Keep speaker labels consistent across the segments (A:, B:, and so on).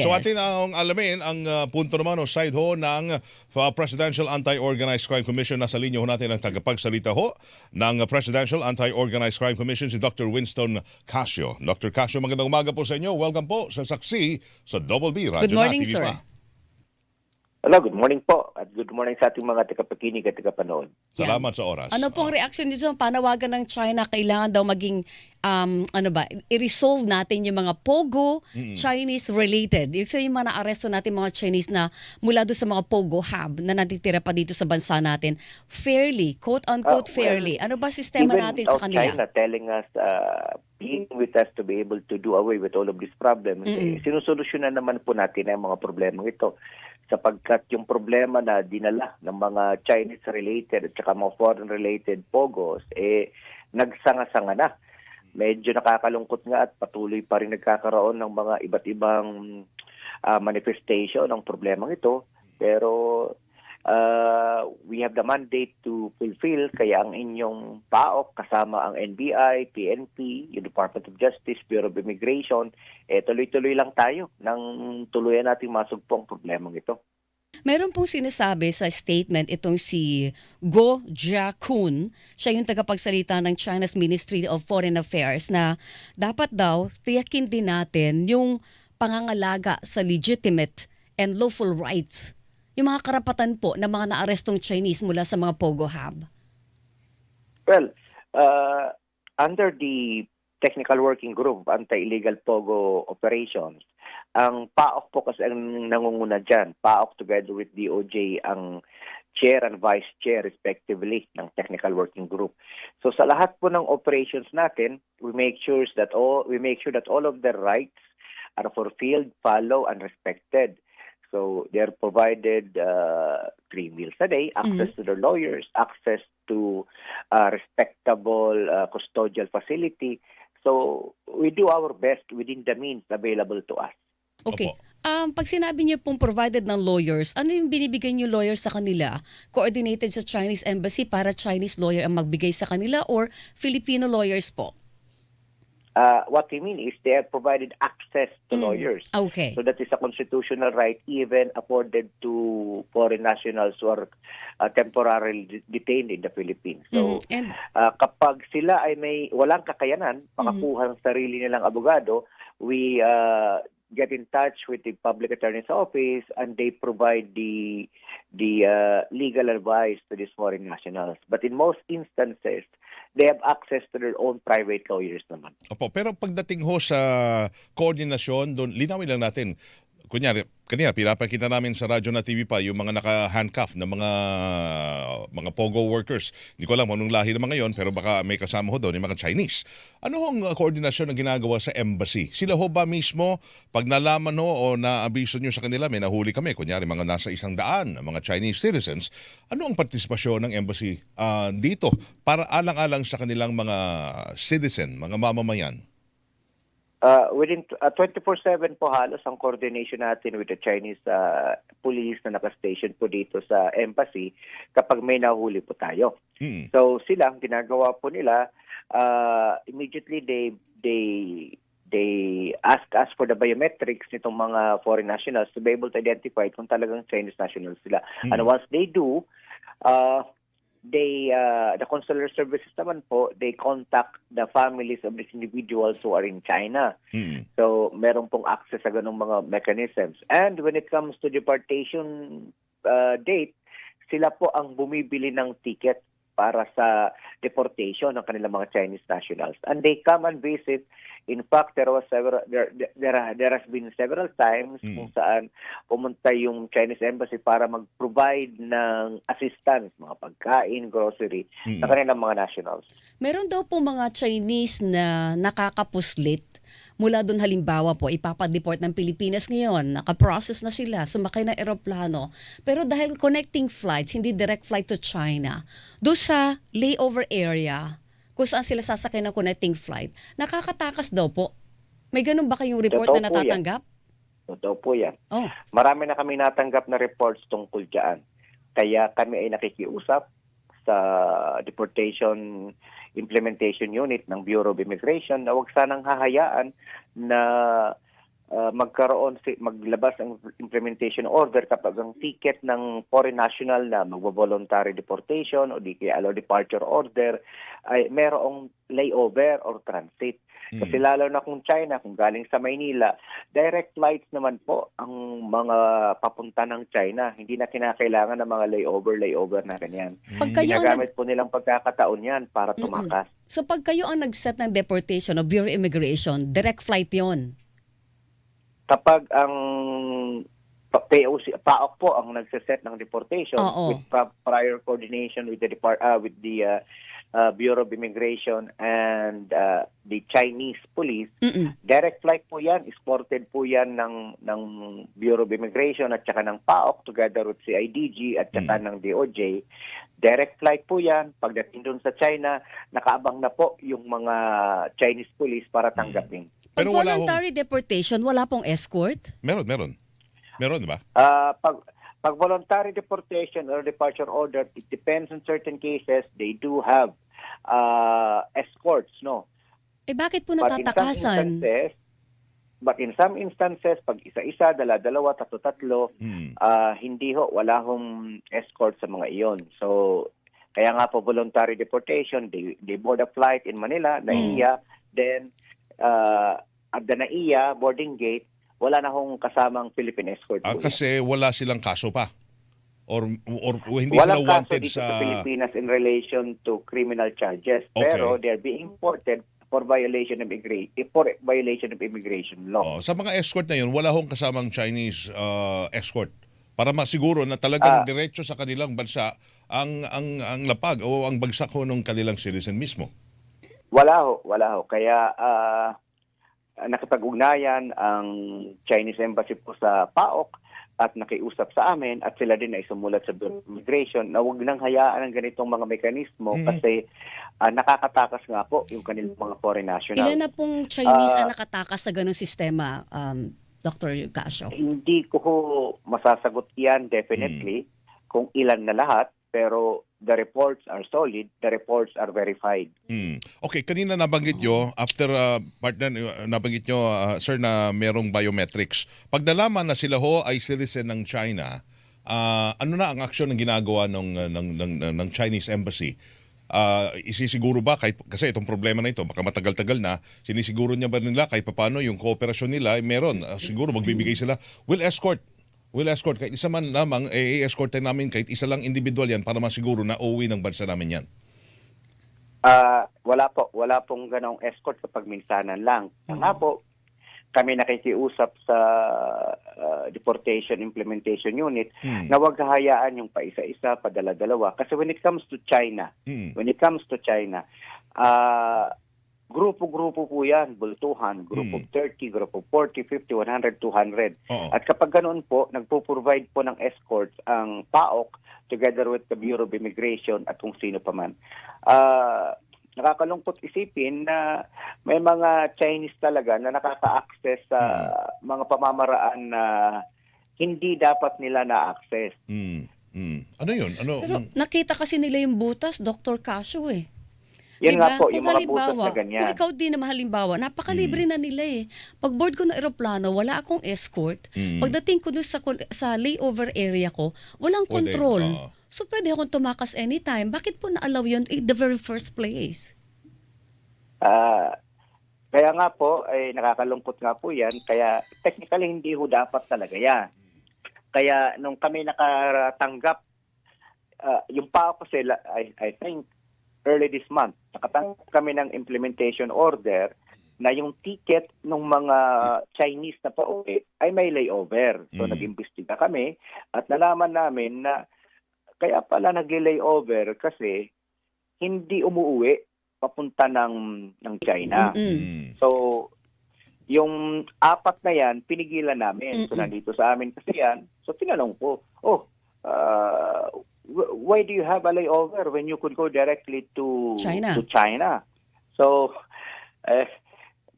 A: So atin
B: Yes.
A: ang alamin ang punto naman o side ho ng Presidential Anti-Organized Crime Commission. Nasa linya ho natin ang tagapagsalita ho ng Presidential Anti-Organized Crime Commission si Dr. Winston Casio. Dr. Casio, magandang umaga po sa inyo. Welcome po sa Saksi sa Double B
B: Good
A: Radyo na
B: morning,
A: TV
B: sir.
A: pa.
C: Hello, good morning po at good morning sa ating mga tagapakinig at tagapanood.
A: Salamat sa oras.
B: Ano pong reaksyon niyo sa panawagan ng China? Kailangan daw maging, i-resolve natin yung mga Pogo, Chinese-related. Yung sa yung mga na-aresto natin mga Chinese na mula doon sa mga Pogo hub na natitira pa dito sa bansa natin, fairly, quote-unquote fairly. Ano ba sistema natin sa kanila?
C: China telling us, pleading with us to be able to do away with all of these problems, sinusolusyonan naman po natin ang mga problemang ito. Sapagkat yung problema na dinala ng mga Chinese-related at saka mga foreign-related pogos, nagsanga-sanga na. Medyo nakakalungkot nga at patuloy pa rin nagkakaroon ng mga iba't ibang manifestation ng problemang ito. Pero we have the mandate to fulfill, kaya ang inyong PAOK kasama ang NBI, PNP, yung Department of Justice, Bureau of Immigration, tuloy-tuloy lang tayo nang tuluyan nating masugpo ang problemang ito.
B: Meron pong sinasabi sa statement itong si Go Jiakun, siya yung tagapagsalita ng China's Ministry of Foreign Affairs, na dapat daw tiyakin din natin yung pangangalaga sa legitimate and lawful rights, yung mga karapatan po ng mga naarestong Chinese mula sa mga Pogo hub.
C: Well, under the Technical Working Group, Anti-Illegal Pogo Operations, ang PAOK po kasi ang nangunguna dyan. PAOK together with DOJ ang chair and vice chair respectively ng Technical Working Group. So sa lahat po ng operations natin, we make sure that all of their rights are fulfilled, follow, and respected. So they're provided 3 meals a day, access to their lawyers, access to respectable custodial facility. So we do our best within the means available to us.
B: Okay.
A: Opo.
B: Pag sinabi niyo pong provided ng lawyers, ano yung binibigay niyo lawyers sa kanila? Coordinated sa Chinese Embassy para Chinese lawyer ang magbigay sa kanila or Filipino lawyers po?
C: What we mean is they have provided access to lawyers.
B: Okay.
C: So that is a constitutional right even afforded to foreign nationals who are temporarily detained in the Philippines. So
B: And
C: kapag sila ay may walang kakayanan, pakakuha ng sarili nilang abogado, we get in touch with the public attorney's office and they provide the legal advice to these foreign nationals. But in most instances, they have access to their own private lawyers naman.
A: Opo, pero pagdating ho sa koordinasyon, doon linawin lang natin. Kunyari, kanina pinapakita namin sa radyo na TV pa yung mga naka-handcuff na mga Pogo workers. Hindi ko alam anong lahi ng mga yon, pero baka may kasama ho doon yung mga Chinese. Ano hong koordinasyon na ginagawa sa embassy? Sila ho ba mismo, pag nalaman ho o naabiso nyo sa kanila, may nahuli kami, kunyari mga nasa 100 mga Chinese citizens, ano ang partisipasyon ng embassy dito para alang-alang sa kanilang mga citizen, mga mamamayan?
C: Within 24/7 po halos ang coordination natin with the Chinese police na nakastation po dito sa embassy kapag may nahuli po tayo. So sila, ang ginagawa po nila, immediately they ask us for the biometrics nitong mga foreign nationals to be able to identify kung talagang Chinese nationals sila. And once they do, the consular services naman po, they contact the families of these individuals who are in China. So, meron pong access sa ganung mga mechanisms. And when it comes to deportation date, sila po ang bumibili ng ticket para sa deportation ng kanilang mga Chinese nationals. And they come and visit. In fact, there has been several times kung saan pumunta yung Chinese Embassy para mag-provide ng assistance, mga pagkain, grocery, sa kanilang mga nationals.
B: meron daw po mga Chinese na nakakapuslit mula doon, halimbawa po, ipapadeport ng Pilipinas ngayon, nakaprocess na sila, sumakay ng eroplano. Pero dahil connecting flights, hindi direct flight to China, doon sa layover area, kung saan sila sasakay ng connecting flight, nakakatakas daw po. May ganun ba kayong report
C: Totoo
B: na
C: po yan.
B: natatanggap?
C: Totoo po yan.
B: Oh.
C: Marami na kami natanggap na reports tungkol dyan. Kaya kami ay nakikiusap sa deportation implementation unit ng Bureau of Immigration na huwag sanang hahayaan na maglabas ang implementation order kapag ang ticket ng foreign national na magvo-voluntary deportation o di kaya allow departure order ay merong layover or transit. Kasi lalo na kung China, kung galing sa Maynila, direct flights naman po ang mga papunta ng China. Hindi na kinakailangan ng mga layover na ganyan.
B: Pag kayo ang
C: Ginagamit po nilang pagkakataon yan para tumakas.
B: So pag kayo ang nag-set ng deportation o Bureau of Immigration, direct flight 'yon.
C: Kapag ang PAOK po ang nagse-set ng deportation
B: Oo.
C: with prior coordination with the Bureau of Immigration and the Chinese police, direct flight po yan, escorted po yan ng Bureau of Immigration at saka ng PAOK together with CIDG at saka ng DOJ. Direct flight po yan. Pagdating doon sa China, nakaabang na po yung mga Chinese police para tanggapin.
B: Pag
A: Pero wala
B: voluntary deportation, wala pong escort?
A: Meron, di ba?
C: Pag voluntary deportation or departure order, it depends on certain cases. They do have escorts, no?
B: Eh bakit po natatakasan?
C: But in some instances, pag isa-isa, dalawa, tatlo, hindi ho, wala hong escort sa mga iyon. So, kaya nga po voluntary deportation, they board a flight in Manila, NAIA, then at the NAIA boarding gate, wala na hong kasamang Philippine escort.
A: Kasi wala silang kaso pa. Or hindi sila
C: Walang
A: wanted
C: kaso dito
A: sa...
C: sa Pilipinas in relation to criminal charges.
A: Okay.
C: Pero they're being imported for violation of immigration law.
A: Sa mga escort na yun, wala hong kasamang Chinese escort para masiguro na talagang diretso sa kanilang bansa ang lapag o ang bagsak ho ng kanilang citizen mismo.
C: Wala ho. Kaya nakipag-ugnayan ang Chinese Embassy po sa PAOK at nakiusap sa amin at sila din ay sumulat sa Bureau of Immigration na huwag nang hayaan ang ganitong mga mekanismo kasi nakakatakas nga po yung kanilang mga foreign nationals.
B: Ilan na pong Chinese ang nakatakas sa ganung sistema, Dr. Casio?
C: Hindi ko ho masasagot yan definitely kung ilan na lahat, pero the reports are solid, the reports are verified.
A: Okay, kanina nabanggit nyo, after partner, nabanggit nyo, sir, na merong biometrics. Pag nalaman na sila ho ay citizen ng China, ano na ang aksyon ng ginagawa ng Chinese Embassy? Isisiguro ba, kasi itong problema na ito, baka matagal-tagal na, sinisiguro niya ba nila kahit paano yung kooperasyon nila, meron, siguro magbibigay sila, will escort kahit isa man lamang, i-escort namin kahit isa lang individual yan para masiguro na uuwi ng bansa namin yan.
C: Wala pong ganong escort kapag minsanan lang. Nga po, kami nakikiusap sa Deportation Implementation Unit na huwag hahayaan yung paisa-isa, padala-dalawa. Kasi when it comes to China, grupo-grupo po yan, bultuhan, group of 30, group of 40, 50, 100, 200. At kapag ganoon po, nagpo-provide po ng escorts ang PAOK together with the Bureau of Immigration at kung sino pa man. Nakakalungkot isipin na may mga Chinese talaga na nakaka-access sa mga pamamaraan na hindi dapat nila na-access.
A: Ano yun?
B: Pero nakita kasi nila yung butas, Dr. Casio eh.
C: Yan
B: diba?
C: nga po,
B: Kung
C: yung mga butas na ganyan.
B: Kung ikaw din na halimbawa, napakalibre na nila eh. Pag board ko ng eroplano, wala akong escort. Pagdating ko doon sa layover area ko, walang control. So pwede akong tumakas anytime. Bakit po na-allow yun in the very first place?
C: Kaya nga po, ay nakakalungkot nga po yan. Kaya technically hindi ho dapat talaga yan. Kaya nung kami nakatanggap, yung PAOK kasi, I think, early this month, nakatanggap kami ng implementation order na yung ticket ng mga Chinese na pauwi ay may layover. So nag-imbestiga kami at nalaman namin na kaya pala nag-layover kasi hindi umuwi papunta ng China. So yung 4 na yan, pinigilan namin. So nandito sa amin kasi yan. So tinanong ko, why do you have a layover when you could go directly to China? So,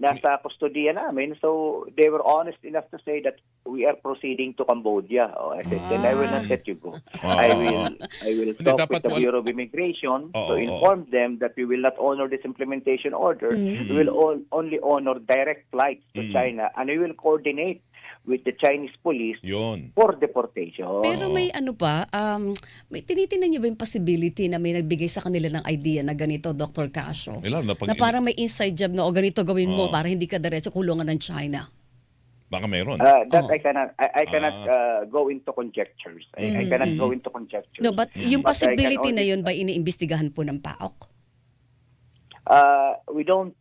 C: nasa kustodiya namin. So they were honest enough to say that we are proceeding to Cambodia. Oh, I said, then I will not let you go. I will
A: Hindi,
C: talk
A: dapat
C: with the
A: wala-
C: Bureau of Immigration
A: Oo,
C: to inform them that we will not honor this implementation order. We will only honor direct flights to China, and we will coordinate with the Chinese police
A: Yun.
C: for deportation.
B: Pero may ano pa, may tinitingnan niyo ba yung possibility na may nagbigay sa kanila ng idea na ganito, Dr. Casio?
A: Ilan na pag
B: Na parang may inside job na o ganito gawin mo
A: Oo.
B: para hindi ka diretso kulungan ng China.
A: Baka meron.
C: That
B: Oh.
C: I cannot go into conjectures. I cannot go into conjectures.
B: No, but yung
C: But I can
B: possibility na
C: only-
B: yun ba iniimbestigahan po ng PAOK?
C: We don't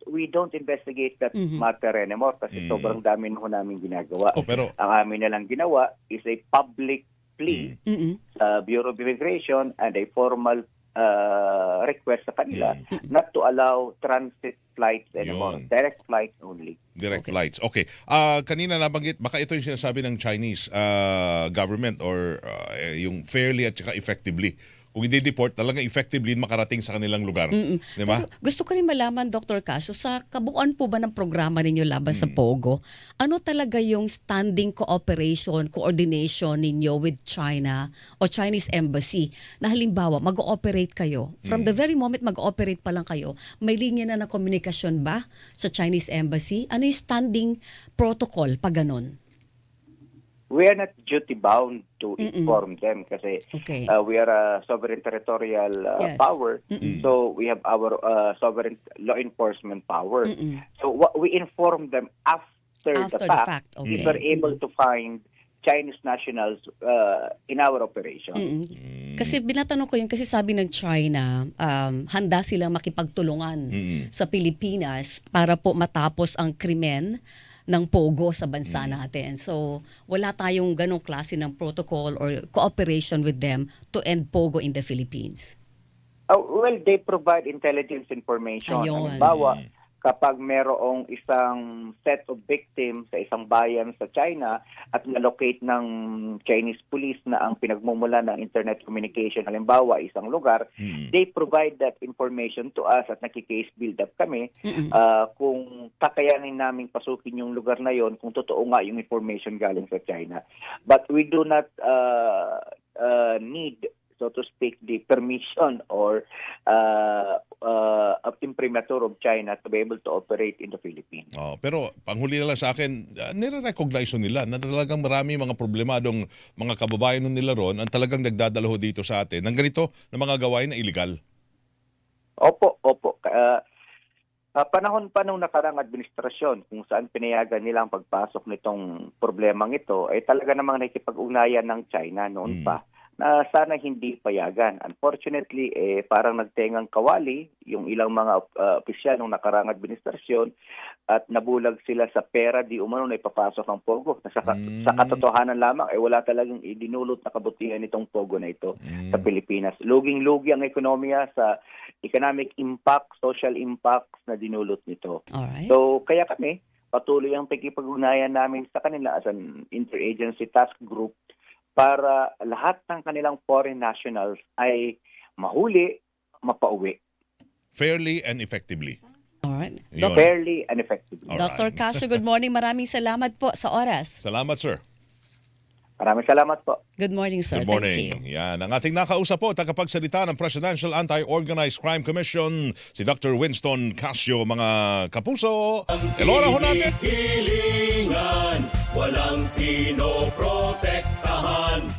C: investigate that matter anymore kasi sobrang dami na ho namin ginagawa.
A: Oh, pero
C: Ang amin na lang ginawa is a public plea sa Bureau of Immigration and a formal request sa kanila not to allow transit flights anymore.
A: Yun.
C: Direct flights only.
A: direct flights. Okay. Kanina nabanggit, baka ito yung sinasabi ng Chinese government or yung fairly at saka effectively. Kung hindi deport, talagang effectively makarating sa kanilang lugar. Di ba?
B: Gusto ko rin malaman, Dr. Casio, sa kabuuan po ba ng programa ninyo laban sa POGO, ano talaga yung standing cooperation, coordination ninyo with China o Chinese Embassy na halimbawa mag-ooperate kayo? From the very moment mag-ooperate pa lang kayo, may linya na ng komunikasyon ba sa Chinese Embassy? Ano yung standing protocol pag ganun?
C: We are not duty-bound to inform them kasi
B: Okay.
C: we are a sovereign territorial
B: Yes.
C: power. So we have our sovereign law enforcement power. So what we inform them after
B: After
C: the
B: the
C: fact,
B: fact, okay.
C: if we're able to find Chinese nationals in our operation.
B: Kasi binatanong ko yun kasi sabi ng China, handa silang makipagtulungan sa Pilipinas para po matapos ang krimen ng POGO sa bansa natin. So, wala tayong ganong klase ng protocol or cooperation with them to end POGO in the Philippines.
C: Well, they provide intelligence information.
B: Ayun.
C: Halimbawa, kapag merong isang set of victims sa isang bayan sa China at na-locate ng Chinese police na ang pinagmumula ng internet communication, halimbawa isang lugar, they provide that information to us at nakikase build up kami kung kakayanin namin pasukin yung lugar na yon kung totoo nga yung information galing sa China. But we do not need, so to speak, the permission or imprimatur of China to be able to operate in the Philippines.
A: Pero panghuli na lang sa akin, nire-recognize nila na talagang marami mga problemadong mga kababayan nila ron ang talagang nagdadalaho dito sa atin ng ganito na mga gawain na illegal.
C: Opo. Panahon pa nung nakarang administrasyon kung saan pinayagan nila ang pagpasok nitong problemang ito ay talaga namang nakikipag-ugnayan ng China noon pa na sana hindi payagan. Unfortunately, parang nagtengang kawali yung ilang mga opisyal ng nakarang administrasyon at nabulag sila sa pera di umano na ipapasok ang POGO. Sa katotohanan lamang, wala talagang idinulot na kabutihan itong POGO na ito sa Pilipinas. Luging-lugi ang ekonomiya sa economic impact, social impacts na dinulot nito.
B: Alright.
C: So, kaya kami, patuloy ang pagkipag-ugnayan namin sa kanila as an interagency task group para lahat ng kanilang foreign nationals ay mahuli, mapauwi.
A: Fairly and effectively.
B: Alright.
A: Yun.
C: Fairly and effectively.
A: Alright.
B: Dr. Casio, good morning. Maraming salamat po sa oras.
A: Salamat, sir.
C: Maraming salamat po.
B: Good morning, sir.
A: Good morning.
B: Thank you.
A: Yan, ang ating nakausap po, tagapagsalita ng Presidential Anti-Organized Crime Commission, si Dr. Winston Casio, mga kapuso. Elora ho natin.
D: Hilingan, walang pinoprotektahan.